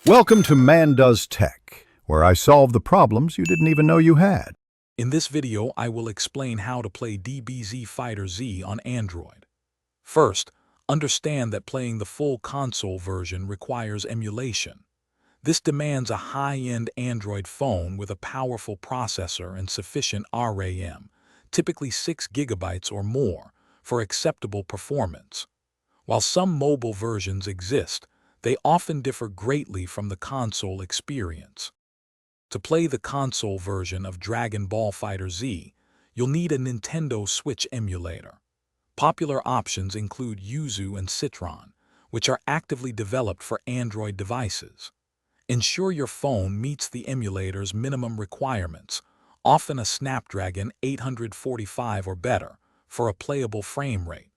Welcome to Man Does Tech, where I solve the problems you didn't even know you had. In this video, I will explain how to play DBZ Fighterz on Android. First, understand that playing the full console version requires emulation. This demands a high-end Android phone with a powerful processor and sufficient RAM, typically 6 GB or more, for acceptable performance. While some mobile versions exist, they often differ greatly from the console experience. To play the console version of Dragon Ball FighterZ, you'll need a Nintendo Switch emulator. Popular options include Yuzu and Citron, which are actively developed for Android devices. Ensure your phone meets the emulator's minimum requirements, often a Snapdragon 845 or better, for a playable frame rate.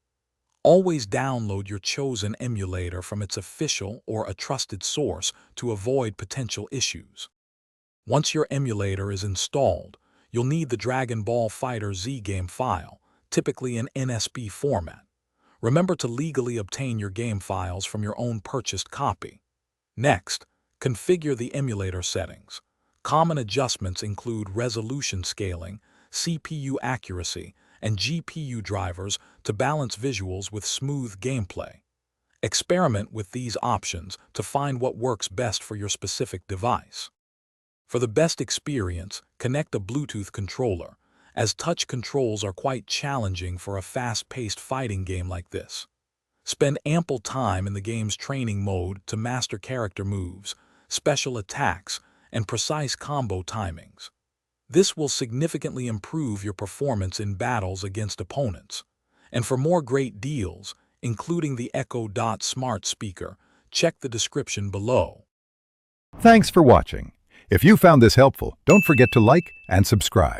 Always download your chosen emulator from its official or a trusted source to avoid potential issues. Once your emulator is installed, you'll need the Dragon Ball FighterZ game file, typically in NSB format. Remember to legally obtain your game files from your own purchased copy. Next, configure the emulator settings. Common adjustments include resolution scaling, CPU accuracy, and GPU drivers to balance visuals with smooth gameplay. Experiment with these options to find what works best for your specific device. For the best experience, connect a Bluetooth controller, as touch controls are quite challenging for a fast-paced fighting game like this. Spend ample time in the game's training mode to master character moves, special attacks, and precise combo timings. This will significantly improve your performance in battles against opponents. And for more great deals, including the Echo Dot smart speaker, check the description below. Thanks for watching. If you found this helpful, don't forget to like and subscribe.